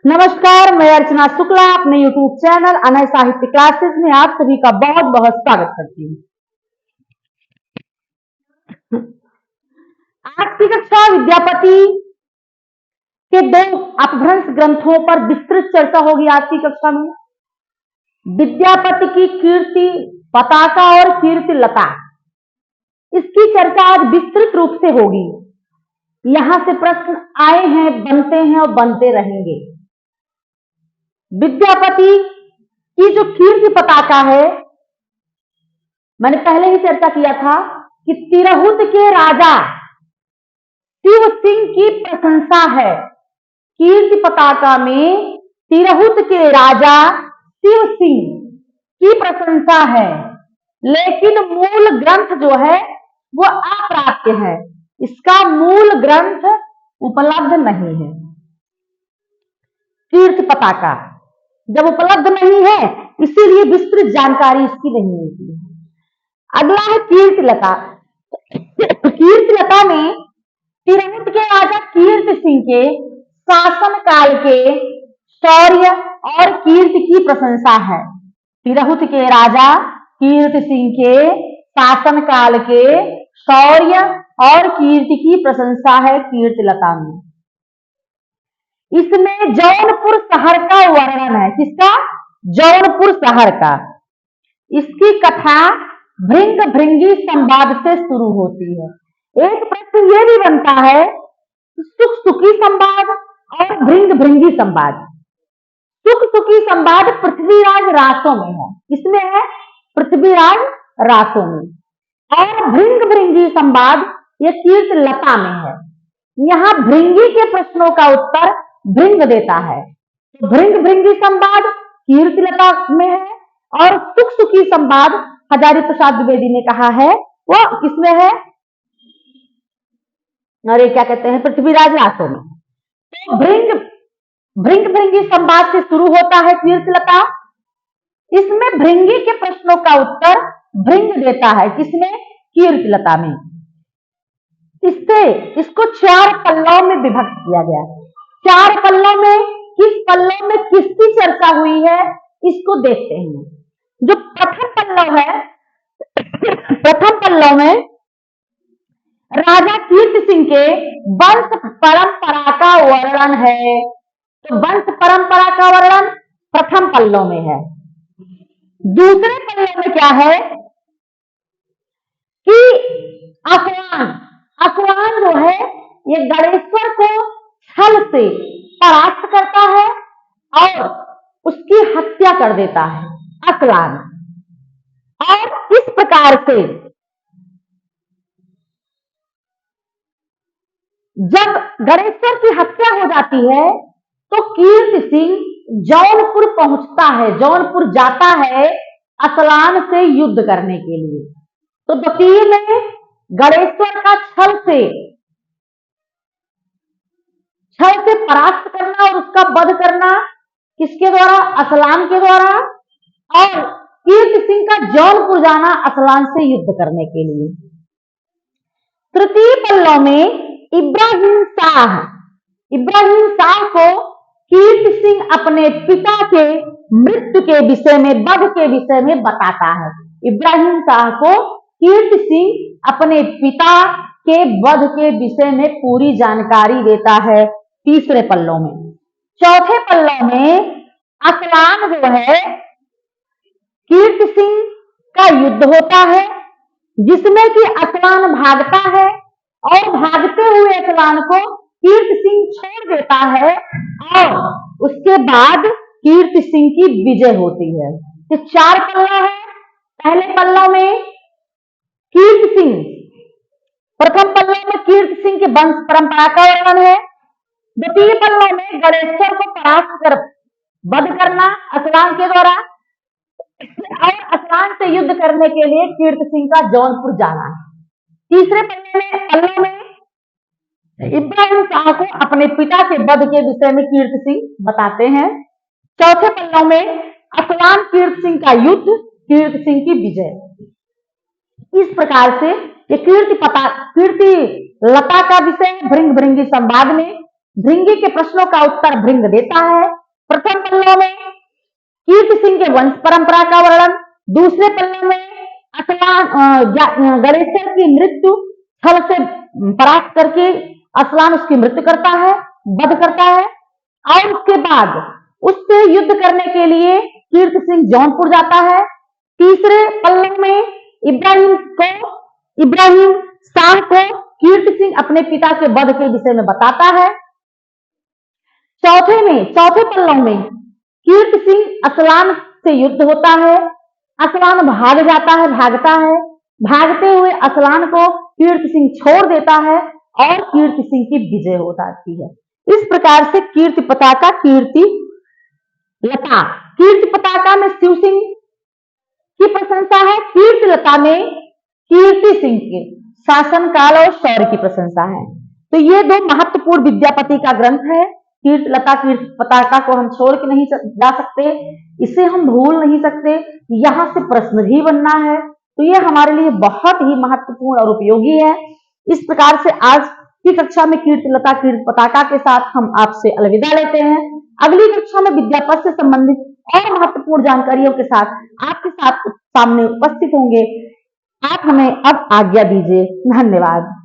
नमस्कार, मैं अर्चना शुक्ला अपने YouTube चैनल अनय साहित्य क्लासेस में आप सभी का बहुत बहुत स्वागत करती हूँ। आज की कक्षा विद्यापति के दो अपभ्रंश ग्रंथों पर विस्तृत चर्चा होगी। आज की कक्षा में विद्यापति की कीर्ति पताका और कीर्ति लता, इसकी चर्चा आज विस्तृत रूप से होगी। यहां से प्रश्न आए हैं, बनते हैं और बनते रहेंगे। विद्यापति की जो कीर्ति पताका है, मैंने पहले ही चर्चा किया था कि तिरहुत के राजा शिव सिंह की प्रशंसा है। कीर्ति पताका में तिरहुत के राजा शिव सिंह की प्रशंसा है, लेकिन मूल ग्रंथ जो है वो अप्राप्त है। इसका मूल ग्रंथ उपलब्ध नहीं है। कीर्ति पताका जब उपलब्ध नहीं है, इसीलिए विस्तृत जानकारी इसकी नहीं होती है। अगला है कीर्ति लता। कीर्ति लता में तिरहुत के राजा कीर्ति सिंह के शासन काल के शौर्य और कीर्ति की प्रशंसा है। तिरहुत के राजा कीर्ति सिंह के शासन काल के शौर्य और कीर्ति की प्रशंसा है कीर्ति लता में। इसमें जौनपुर शहर का वर्णन है। किसका? जौनपुर शहर का। इसकी कथा भृंग भृंगी संवाद से शुरू होती है। एक प्रश्न यह भी बनता है, सुख सुखी संवाद और भृंग भृंगी संवाद। सुख सुखी संवाद पृथ्वीराज रासों में है। इसमें है पृथ्वीराज रासों में, और भृंग भृंगी संवाद यह कीर्ति लता में है। यहाँ भृंगी के प्रश्नों का उत्तर भृंग देता है। भृंग भृंगी संवाद कीर्ति लता में है, और सुख सुखी संवाद हजारी प्रसाद द्विवेदी ने कहा है वो किसमें है? अरे क्या कहते हैं, पृथ्वीराज रासों में। तो भृंग भृंगी संवाद से शुरू होता है कीर्ति लता। इसमें भृंगी के प्रश्नों का उत्तर भृंग देता है। किसमें? कीर्ति लता में। इसको 4 पल्लों में विभक्त किया गया। 4 पल्लों में किस पल्लों में किसकी चर्चा हुई है, इसको देखते हैं। जो प्रथम पल्लव है, प्रथम पल्लव में राजा कीर्ति सिंह के वंश परंपरा का वर्णन है। तो वंश परंपरा का वर्णन प्रथम पल्लव में है। दूसरे पल्लव में क्या है कि असवान जो है ये गणेश्वर को छल से परास्त करता है और उसकी हत्या कर देता है, असलान। और इस प्रकार से जब गणेश्वर की हत्या हो जाती है तो कीर्ति सिंह जौनपुर पहुंचता है, जौनपुर जाता है असलान से युद्ध करने के लिए। तो द्वितीय में गणेश्वर का छल से परास्त करना और उसका वध करना किसके द्वारा? असलान के द्वारा। और कीर्ति सिंह का जौनपुर जाना असलान से युद्ध करने के लिए। तृतीय पल्लव में इब्राहिम शाह को कीर्ति सिंह अपने पिता के मृत्यु के विषय में, वध के विषय में बताता है। इब्राहिम शाह को कीर्ति सिंह अपने पिता के वध के विषय में पूरी जानकारी देता है तीसरे पल्लव में। चौथे पल्लव में असलान जो है कीर्ति सिंह का युद्ध होता है, जिसमें कि असलान भागता है और भागते हुए असलान को कीर्ति सिंह छोड़ देता है, और उसके बाद कीर्ति सिंह की विजय होती है। तो 4 पल्लव है। पहले पल्लव में कीर्ति सिंह, प्रथम पल्लव में कीर्ति सिंह के वंश परंपरा का वर्णन है। द्वितीय पल्लव में गणेश्वर को परास्त कर वध करना असलान के द्वारा, और असलान से युद्ध करने के लिए कीर्ति सिंह का जौनपुर जाना है। तीसरे पल्लव में इब्राहिम शाह को अपने पिता के वध के विषय में कीर्ति सिंह बताते हैं। चौथे पल्लव में असलान कीर्ति सिंह का युद्ध, कीर्ति सिंह की विजय। इस प्रकार से ये कीर्ति लता का विषय भृंग भृंगी संवाद में भृंगी के प्रश्नों का उत्तर भृंग देता है। प्रथम पल्लव में कीर्ति सिंह के वंश परंपरा का वर्णन, दूसरे पल्लव में गणेशकर की मृत्यु छल से परास्त करके असलान उसकी मृत्यु करता है, वध करता है, और उसके बाद उससे युद्ध करने के लिए कीर्ति सिंह जौनपुर जाता है। तीसरे पल्लव में इब्राहिम शाह को कीर्ति सिंह अपने पिता के वध के विषय में बताता है। चौथे पल्लव में कीर्ति सिंह असलान से युद्ध होता है, असलान भागता है, भागते हुए असलान को कीर्ति सिंह छोड़ देता है और कीर्ति सिंह की विजय हो जाती है। इस प्रकार से कीर्ति पताका, कीर्ति पताका में शिव सिंह की प्रशंसा है, कीर्ति लता में कीर्ति सिंह के शासनकाल और शौर्य की प्रशंसा है। तो ये दो महत्वपूर्ण विद्यापति का ग्रंथ है। कीर्ति लता, कीर्ति पताका को हम छोड़ के नहीं जा सकते, इसे हम भूल नहीं सकते, यहाँ से प्रश्न भी बनना है। तो ये हमारे लिए बहुत ही महत्वपूर्ण और उपयोगी है। इस प्रकार से आज की कक्षा में कीर्ति लता, कीर्ति पताका के साथ हम आपसे अलविदा लेते हैं। अगली कक्षा में विद्यापति से संबंधित और महत्वपूर्ण जानकारियों के साथ आपके सामने उपस्थित होंगे। आप हमें अब आज्ञा दीजिए। धन्यवाद।